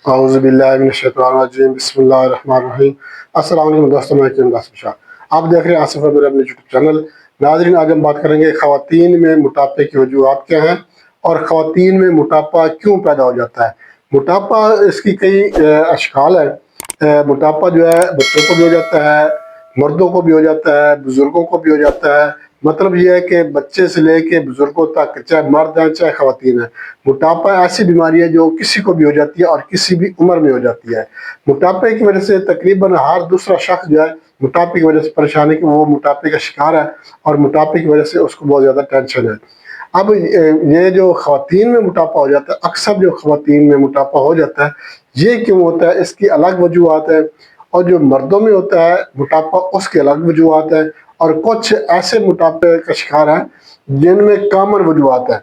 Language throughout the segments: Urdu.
اعوذ باللہ من الشیطان الرجیم، بسم اللہ الرحمن الرحیم۔ السلام علیکم دوستوں، میں آصف شاہ، آپ دیکھ رہے ہیں آصف میرے اپنے یوٹیوب چینل۔ ناظرین، آج ہم بات کریں گے خواتین میں موٹاپے کی وجوہات کیا ہیں اور خواتین میں موٹاپا کیوں پیدا ہو جاتا ہے۔ موٹاپا اس کی کئی اشکال ہے۔ موٹاپا جو ہے بچوں کو بھی ہو جاتا ہے، مردوں کو بھی ہو جاتا ہے، بزرگوں کو بھی ہو جاتا ہے۔ مطلب یہ ہے کہ بچے سے لے کے بزرگوں تک، چاہے مرد ہیں چاہے خواتین ہیں، موٹاپا ایسی بیماری ہے جو کسی کو بھی ہو جاتی ہے اور کسی بھی عمر میں ہو جاتی ہے۔ موٹاپے کی وجہ سے تقریباً ہر دوسرا شخص جو ہے موٹاپے کی وجہ سے پریشانی کہ وہ موٹاپے کا شکار ہے، اور موٹاپے کی وجہ سے اس کو بہت زیادہ ٹینشن ہے۔ اب یہ جو خواتین میں موٹاپا ہو جاتا ہے، اکثر جو خواتین میں موٹاپا ہو جاتا ہے، یہ کیوں ہوتا ہے؟ اس کی الگ وجوہات ہیں، اور جو مردوں میں ہوتا ہے موٹاپا اس کے الگ وجوہات ہیں، اور کچھ ایسے موٹاپے کا شکار ہیں جن میں کامن وجوہات ہیں۔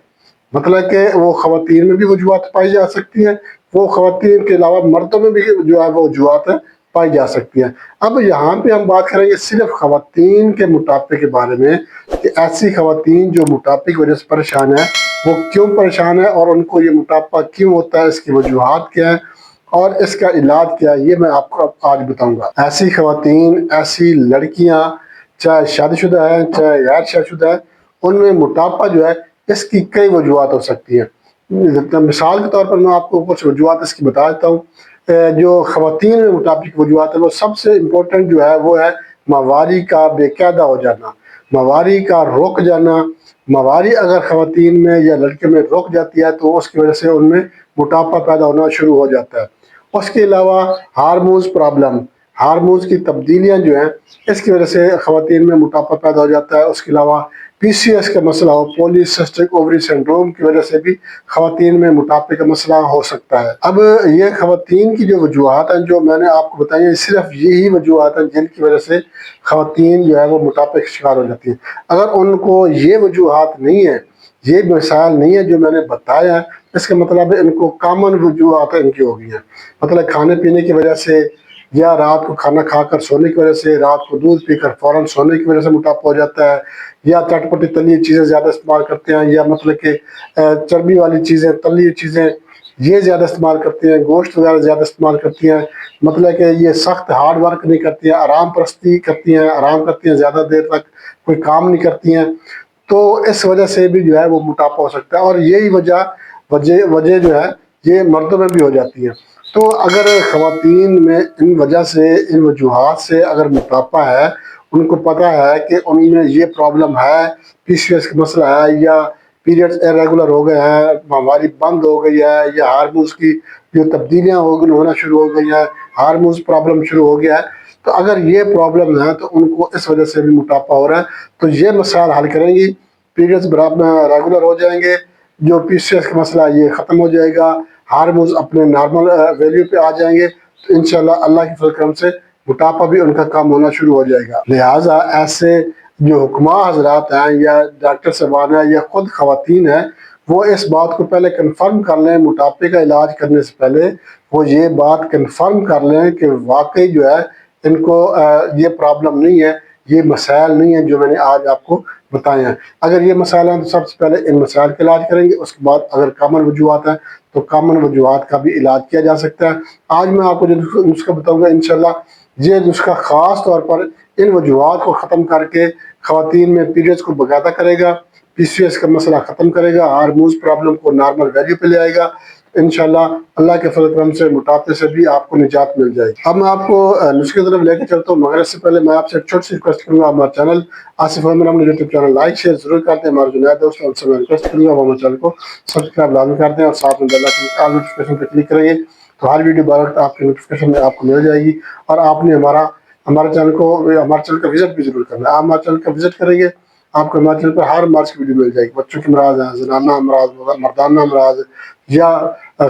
مطلب کہ وہ خواتین میں بھی وجوہات پائی جا سکتی ہیں، وہ خواتین کے علاوہ مردوں میں بھی جو ہے وہ وجوہات پائی جا سکتی ہیں۔ اب یہاں پہ ہم بات کریں گے صرف خواتین کے موٹاپے کے بارے میں، کہ ایسی خواتین جو موٹاپے کی وجہ سے پریشان ہیں، وہ کیوں پریشان ہے اور ان کو یہ موٹاپا کیوں ہوتا ہے، اس کی وجوہات کیا ہیں اور اس کا علاج کیا ہے، یہ میں آپ کو آج بتاؤں گا۔ ایسی خواتین، ایسی لڑکیاں، چاہے شادی شدہ ہیں چاہے غیر شادی شدہ ہیں، ان میں موٹاپا جو ہے اس کی کئی وجوہات ہو سکتی ہیں۔ مثال کے طور پر میں آپ کو کچھ وجوہات اس کی بتا دیتا ہوں۔ جو خواتین میں موٹاپے کی وجوہات ہے، وہ سب سے امپورٹنٹ جو ہے وہ ہے ماہواری کا بے قاعدہ ہو جانا، ماہواری کا رک جانا۔ ماہواری اگر خواتین میں یا لڑکیوں میں رک جاتی ہے تو اس کی وجہ سے ان میں موٹاپا پیدا ہونا شروع ہو جاتا ہے۔ اس کے علاوہ ہارمونز پرابلم، ہارمونز کی تبدیلیاں جو ہیں، اس کی وجہ سے خواتین میں موٹاپا پیدا ہو جاتا ہے۔ اس کے علاوہ پی سی ایس کا مسئلہ ہو، پولی سسٹک اووری سنڈروم کی وجہ سے بھی خواتین میں موٹاپے کا مسئلہ ہو سکتا ہے۔ اب یہ خواتین کی جو وجوہات ہیں جو میں نے آپ کو بتائی ہیں، صرف یہی وجوہات ہیں جن کی وجہ سے خواتین جو ہے وہ موٹاپے کا شکار ہو جاتی ہیں۔ اگر ان کو یہ وجوہات نہیں ہیں، یہ مسائل نہیں ہے جو میں نے بتایا ہے، اس کا مطلب ہے ان کو کامن وجوہات ان کی ہو گئی ہیں۔ مطلب کھانے پینے کی وجہ سے، یا رات کو کھانا کھا کر سونے کی وجہ سے، رات کو دودھ پی کر فوراً سونے کی وجہ سے موٹاپا ہو جاتا ہے، یا چٹ پٹی تلی چیزیں زیادہ استعمال کرتے ہیں، یا مطلب کہ چربی والی چیزیں، تلی چیزیں یہ زیادہ استعمال کرتے ہیں، گوشت وغیرہ زیادہ استعمال کرتی ہیں، مطلب کہ یہ سخت ہارڈ ورک نہیں کرتی ہیں، آرام پرستی کرتی ہیں، آرام کرتی ہیں، زیادہ دیر تک کوئی کام نہیں کرتی ہیں، تو اس وجہ سے بھی جو ہے وہ موٹاپا ہو سکتا ہے۔ اور یہی وجہ جو ہے یہ مردوں میں بھی ہو جاتی ہے۔ تو اگر خواتین میں ان وجہ سے، ان وجوہات سے اگر موٹاپا ہے، ان کو پتہ ہے کہ ان میں یہ پرابلم ہے، پی سی ایس کا مسئلہ ہے، یا پیریڈز ارریگولر ہو گئے ہیں، ماہواری بند ہو گئی ہے، یا ہارمونز کی جو تبدیلیاں ہونا شروع ہو گئی ہیں، ہارمونز پرابلم شروع ہو گیا ہے، تو اگر یہ پرابلم ہے تو ان کو اس وجہ سے بھی موٹاپا ہو رہا ہے۔ تو یہ مسائل حل کریں گی، پیریڈز برابر ریگولر ہو جائیں گے، جو پی سی ایس کا مسئلہ یہ ختم ہو جائے گا، ہارمونز اپنے نارمل ویلیو پہ آ جائیں گے، تو انشاءاللہ اللہ کی فضل کرم سے موٹاپا بھی ان کا کام ہونا شروع ہو جائے گا۔ لہٰذا ایسے جو حکماء حضرات ہیں، یا ڈاکٹر صاحبان ہیں، یا خود خواتین ہیں، وہ اس بات کو پہلے کنفرم کر لیں، موٹاپے کا علاج کرنے سے پہلے وہ یہ بات کنفرم کر لیں کہ واقعی جو ہے ان کو یہ پرابلم نہیں ہے، یہ مسائل نہیں ہیں جو میں نے آج آپ کو بتائے ہیں۔ اگر یہ مسائل ہیں تو سب سے پہلے ان مسائل کا علاج کریں گے، اس کے بعد اگر کامن وجوہات ہیں تو کامن وجوہات کا بھی علاج کیا جا سکتا ہے۔ آج میں آپ کو جو نسخہ بتاؤں گا، انشاءاللہ یہ نسخہ خاص طور پر ان وجوہات کو ختم کر کے خواتین میں پیریڈز کو باقاعدہ کرے گا، پی سی ایس کا مسئلہ ختم کرے گا، ہارمونز پرابلم کو نارمل ویلیو پہ لے آئے گا۔ انشاءاللہ اللہ کے فضل کرم سے موٹاپے سے بھی آپ کو نجات مل جائے گی۔ اب میں آپ کو نسخے کی طرف لے کے چلتا ہوں، مگر اس سے پہلے میں آپ سے ایک چھوٹی سی ریکویسٹ کروں گا، ہمارا چینل آصف احمد ہم یوٹیوب چینل لائک شیئر ضرور کرتے ہیں۔ ہمارے جو نئے دوست ہیں ان سے میں ریکویسٹ کروں گا وہ ہمارے چینل کو سبسکرائب لازمی کرتے ہیں، اور ساتھ میں بیل آئیکن نوٹیفیکیشن پہ کلک کریں گے تو ہر ویڈیو بر وقت آپ کی نوٹیفیکیشن میں آپ کو مل جائے گی۔ اور آپ نے ہمارے چینل کا وزٹ بھی ضرور کرنا ہے۔ آپ ہمارے چینل کا وزٹ کریں گے، آپ کو ہمارے چینل پر ہر مرض کی ویڈیو مل جائے گی، بچوں کے امراض ہیں، زنانہ امراض، مردانہ امراض، یا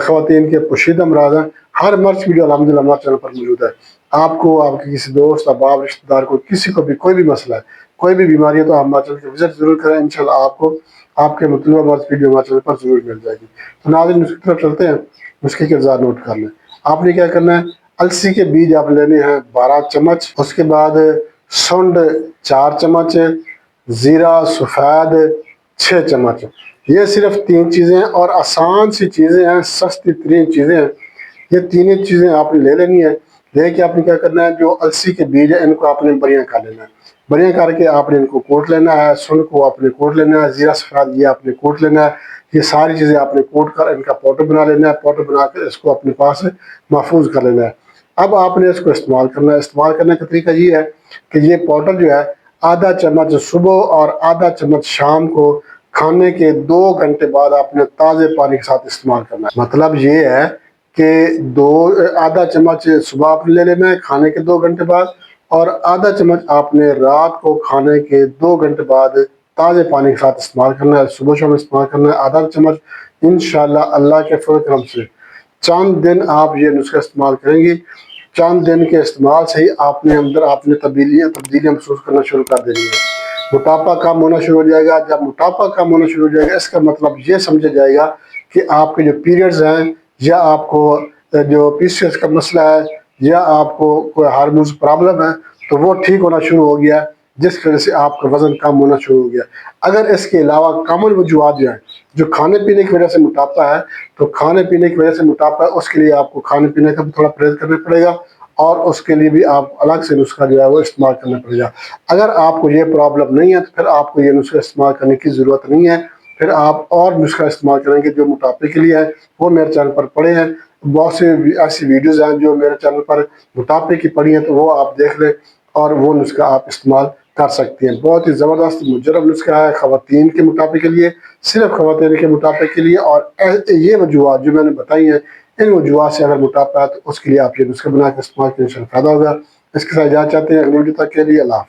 خواتین کے پوشیدہ امراض ہیں، ہر مرض کی ویڈیو الحمدللہ ہمارے چینل پر موجود ہے۔ آپ کو، آپ کے کسی دوست، احباب، رشتہ دار کو، کسی کو بھی کوئی بھی مسئلہ ہے، کوئی بھی بیماری ہے، تو آپ ہمارے چینل کا وزٹ ضرور کریں، انشاءاللہ آپ کو آپ کے مطلوبہ مرض ویڈیو ہمارے چینل پر ضرور مل جائے گی۔ تو ناظرین نسخے کی طرف چلتے ہیں، نسخے کے اجزاء نوٹ کر لیں۔ آپ نے کیا کرنا ہے، السی کے بیج آپ لینے ہیں 12 چمچ، اس کے بعد سنڈ 4 چمچ، زیرہ سفید 6 چمچ۔ یہ صرف 3 چیزیں ہیں اور آسان سی چیزیں ہیں، سستی ترین چیزیں ہیں۔ یہ تینوں چیزیں آپ نے لے لینی ہے. لے کے آپ نے کیا کرنا ہے، جو السی کے بیج ہے ان کو آپ نے بڑیاں کر لینا ہے. بڑیاں کر کے آپ نے ان کو کوٹ لینا ہے. سن کو آپ نے کوٹ لینا ہے. زیرہ سفید یہ آپ نے کوٹ لینا ہے. یہ ساری چیزیں آپ نے کوٹ کر ان کا پاؤڈر بنا لینا ہے. پاؤڈر بنا کر اس کو اپنے پاس محفوظ کر لینا ہے. اب آپ نے اس کو استعمال کرنا ہے. استعمال کرنے کا طریقہ یہ ہے کہ یہ پاؤڈر جو ہے آدھا چمچ صبح اور آدھا چمچ شام کو کھانے کے 2 گھنٹے بعد آپ نے تازے پانی کے ساتھ استعمال کرنا ہے. مطلب یہ ہے کہ آدھا چمچ صبح آپ نے لے لینا ہے کھانے کے 2 گھنٹے بعد، اور آدھا چمچ آپ نے رات کو کھانے کے 2 گھنٹے بعد تازے پانی کے ساتھ استعمال کرنا ہے. صبح شام استعمال کرنا ہے آدھا چمچ. انشاءاللہ اللہ کے فضل و کرم سے چند دن آپ یہ نسخہ استعمال کریں گی. چند دن کے استعمال سے ہی آپ نے اندر آپ نے تبدیلیاں محسوس کرنا شروع کر دینی ہے. موٹاپا کم ہونا شروع ہو جائے گا. جب موٹاپا کم ہونا شروع ہو جائے گا اس کا مطلب یہ سمجھا جائے گا کہ آپ کے جو پیریڈز ہیں، یا آپ کو جو پی سی ایس کا مسئلہ ہے، یا آپ کو کوئی ہارمونز پرابلم ہے تو وہ ٹھیک ہونا شروع ہو گیا، جس کی وجہ سے آپ کا وزن کم ہونا شروع ہو گیا. اگر اس کے علاوہ کامن وجوہات جو ہیں، جو کھانے پینے کی وجہ سے موٹاپا ہے، تو کھانے پینے کی وجہ سے موٹاپا ہے اس کے لیے آپ کو کھانے پینے کا بھی تھوڑا پرہیز کرنا پڑے گا، اور اس کے لیے بھی آپ الگ سے نسخہ جو ہے وہ استعمال کرنا پڑے گا. اگر آپ کو یہ پرابلم نہیں ہے تو پھر آپ کو یہ نسخہ استعمال کرنے کی ضرورت نہیں ہے. پھر آپ اور نسخہ استعمال کریں گے جو موٹاپے کے لیے ہے. وہ میرے چینل پر پڑے ہیں، بہت سے ایسی ویڈیوز ہیں جو میرے چینل پر موٹاپے کی پڑی ہیں، تو وہ آپ دیکھ لیں اور وہ نسخہ آپ استعمال کر سکتے ہیں. بہت ہی زبردست مجرب نسخہ ہے خواتین کے موٹاپے کے لیے، صرف خواتین کے موٹاپے کے لیے. اور یہ وجوہات جو میں نے بتائی ہیں، ان وجوہات سے اگر موٹاپا ہے تو اس کے لیے آپ یہ نسخہ بنا کے استعمال کریں، انشاءاللہ فائدہ ہوگا. اس کے ساتھ اجازت چاہتے ہیں. اگلی ویڈیو تک کے لیے اللہ حافظ.